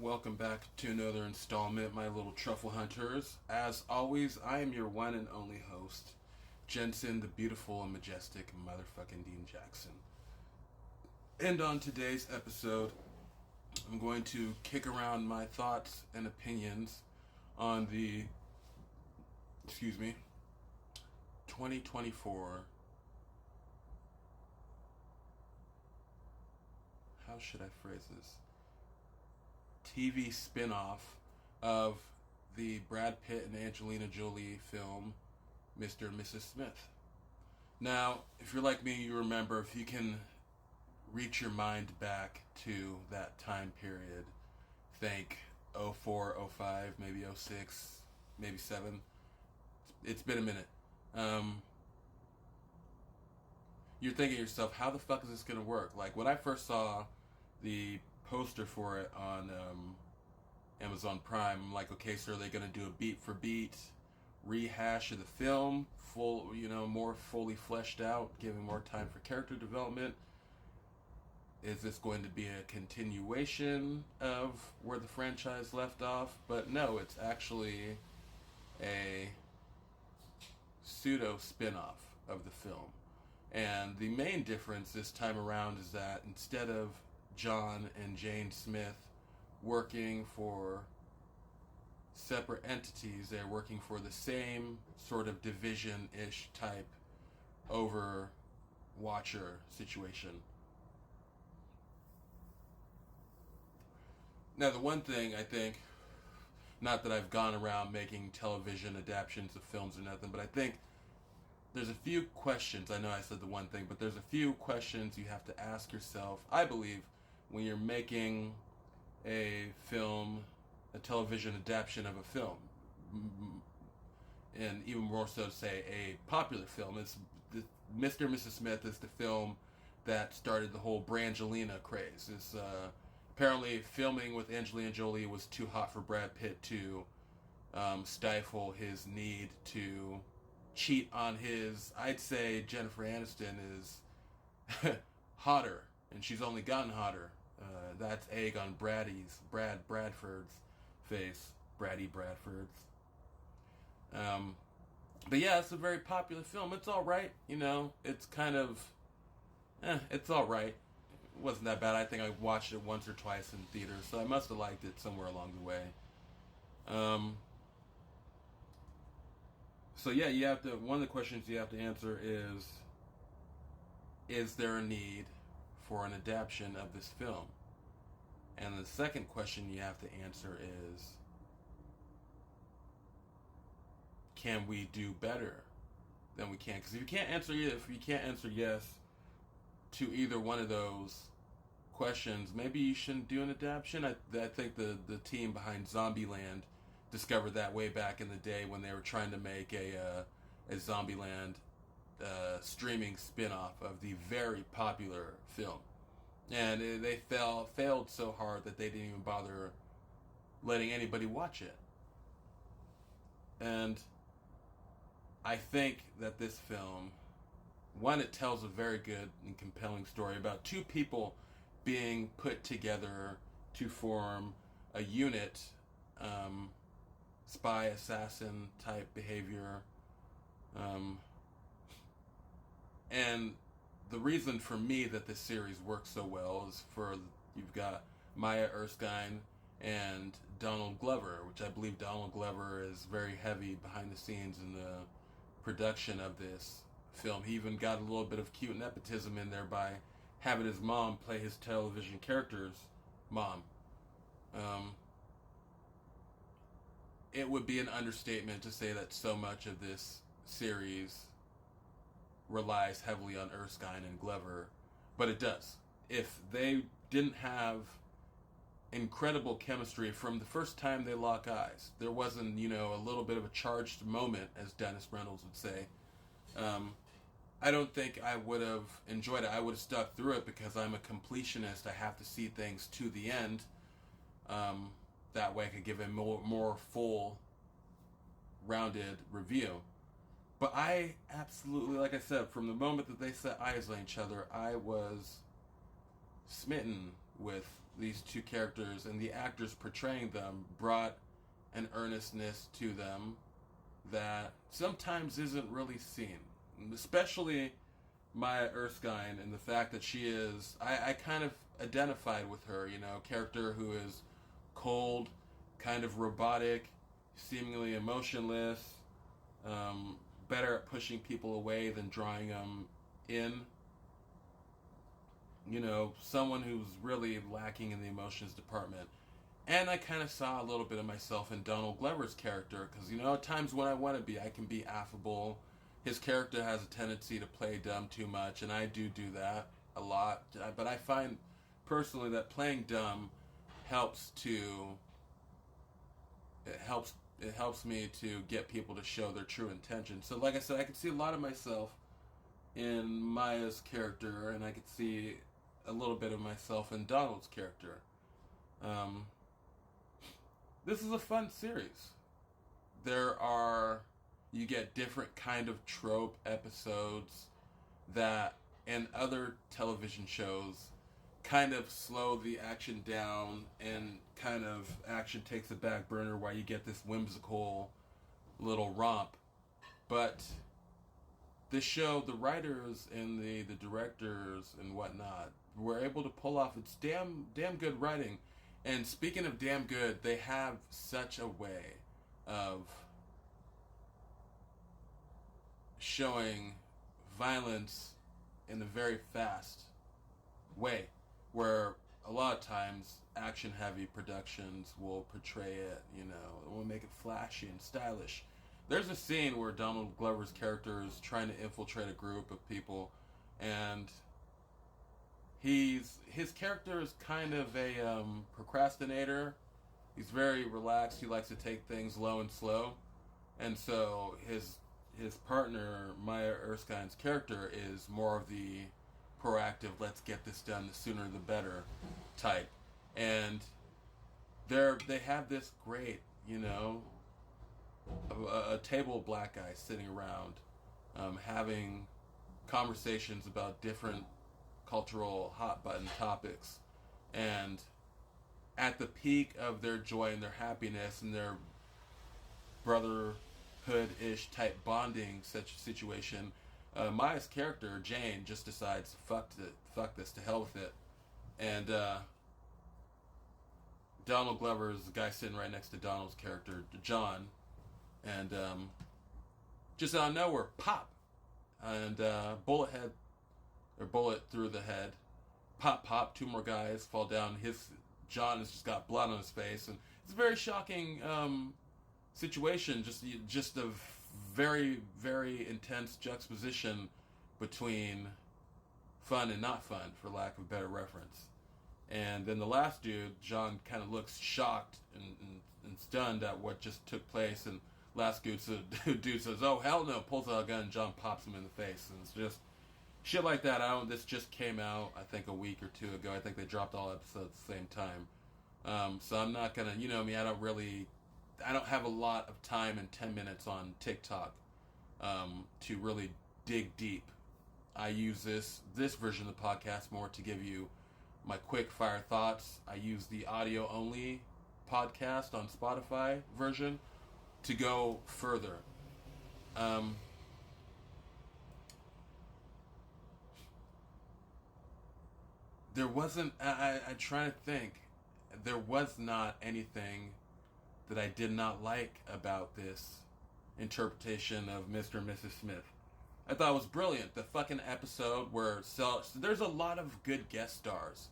Welcome back to another installment, my little truffle hunters. As always, I am your one and only host, Jensen, the beautiful and majestic motherfucking Dean Jackson. And on today's episode, I'm going to kick around my thoughts and opinions on the, 2024, how should I phrase this? TV spin-off of the Brad Pitt and Angelina Jolie film Mr. and Mrs. Smith. Now, if you're like me, you remember, if you can reach your mind back to that time period, think '04, '05, maybe '06, maybe '07. It's been a minute. You're thinking to yourself, how the fuck is this going to work? Like, when I first saw the poster for it on Amazon Prime, I'm like, okay, so are they going to do a beat for beat rehash of the film, full, more fully fleshed out, giving more time for character development? Is this going to be a continuation of where the franchise left off? But no, it's actually a pseudo spin-off of the film. And the main difference this time around is that instead of John and Jane Smith working for separate entities, they're working for the same sort of division-ish type overwatcher situation. Now, the one thing I think, not that I've gone around making television adaptations of films or nothing, but I think there's a few questions. I know I said the one thing, but there's a few questions you have to ask yourself, I believe, when you're making a film, a television adaptation of a film, and even more so to say a popular film. It's Mr. and Mrs. Smith is the film that started the whole Brangelina craze. It's apparently filming with Angelina Jolie was too hot for Brad Pitt to stifle his need to cheat on his. I'd say Jennifer Aniston is hotter, and she's only gotten hotter. That's egg on Bradford's face. Bradford's. But yeah, it's a very popular film. It's alright, it's kind of, it's alright. It wasn't that bad. I think I watched it once or twice in theaters, so I must have liked it somewhere along the way. So yeah, one of the questions you have to answer is there a need for an adaptation of this film? And the second question you have to answer is, can we do better than we can? Because if you can't answer yes to either one of those questions, maybe you shouldn't do an adaptation. I think the team behind Zombieland discovered that way back in the day when they were trying to make a Zombieland streaming spin-off of the very popular film. And they failed so hard that they didn't even bother letting anybody watch it. And I think that this film, one, it tells a very good and compelling story about two people being put together to form a unit, spy assassin type behavior, and the reason for me that this series works so well is you've got Maya Erskine and Donald Glover, which I believe Donald Glover is very heavy behind the scenes in the production of this film. He even got a little bit of cute nepotism in there by having his mom play his television character's mom. It would be an understatement to say that so much of this series relies heavily on Erskine and Glover, but it does. If they didn't have incredible chemistry from the first time they lock eyes, there wasn't, a little bit of a charged moment, as Dennis Reynolds would say, I don't think I would have enjoyed it. I would have stuck through it because I'm a completionist. I have to see things to the end. That way I could give a more full, rounded review. But I absolutely, like I said, from the moment that they set eyes on each other, I was smitten with these two characters and the actors portraying them brought an earnestness to them that sometimes isn't really seen. Especially Maya Erskine and the fact that she is, I kind of identified with her, you know, character who is cold, kind of robotic, seemingly emotionless, better at pushing people away than drawing them in. You know, someone who's really lacking in the emotions department. And I kind of saw a little bit of myself in Donald Glover's character, because, you know, at times when I want to be, I can be affable. His character has a tendency to play dumb too much, and I do that a lot. But I find, personally, that playing dumb helps me to get people to show their true intention. So, like I said, I could see a lot of myself in Maya's character, and I could see a little bit of myself in Donald's character. This is a fun series. You get different kind of trope episodes that in other television shows kind of slow the action down, and kind of action takes a back burner while you get this whimsical little romp. But this show, the writers and the directors and whatnot were able to pull off its damn good writing. And speaking of damn good, they have such a way of showing violence in a very fast way, where a lot of times action-heavy productions will portray it, you know, will make it flashy and stylish. There's a scene where Donald Glover's character is trying to infiltrate a group of people, and his character is kind of a procrastinator. He's very relaxed. He likes to take things low and slow, and so his partner, Maya Erskine's character, is more of the proactive, let's get this done, the sooner the better type. And they have this great, you know, a table of black guys sitting around, having conversations about different cultural hot button topics, and at the peak of their joy and their happiness and their brotherhood-ish type bonding such situation, Maya's character Jane just decides fuck this, to hell with it, and Donald Glover is the guy sitting right next to Donald's character John, and just out of nowhere, pop, and bullet through the head, pop, two more guys fall down. John has just got blood on his face, and it's a very shocking situation. Just a very, very intense juxtaposition between fun and not fun, for lack of a better reference. And then the last dude, John, kind of looks shocked and stunned at what just took place, and last dude says, "Oh hell no!" Pulls out a gun, and John pops him in the face, and it's just shit like that. This just came out, I think, a week or two ago. I think they dropped all episodes at the same time. So I'm not gonna, you know me, I don't have a lot of time in 10 minutes on TikTok to really dig deep. I use this version of the podcast more to give you my quick fire thoughts. I use the audio only podcast on Spotify version to go further. There wasn't, I try to think, there was not anything that I did not like about this interpretation of Mr. and Mrs. Smith. I thought it was brilliant. The fucking episode where there's a lot of good guest stars.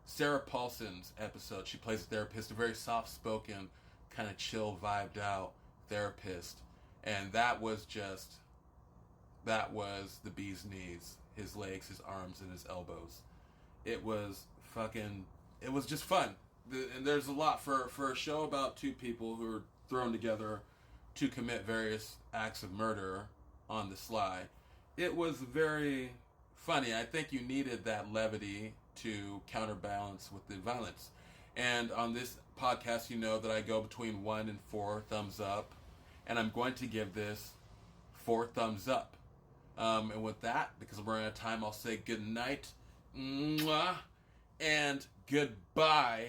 Sarah Paulson's episode, she plays a therapist, a very soft-spoken, kind of chill, vibed out therapist. And that was the bee's knees. His legs, his arms, and his elbows. It was just fun. And there's a lot for a show about two people who are thrown together to commit various acts of murder on the sly. It was very funny. I think you needed that levity to counterbalance with the violence. And on this podcast, you know that I go between 1 and 4 thumbs up. And I'm going to give this 4 thumbs up. And with that, because we're running out of time, I'll say good night. Mwah, and Goodbye.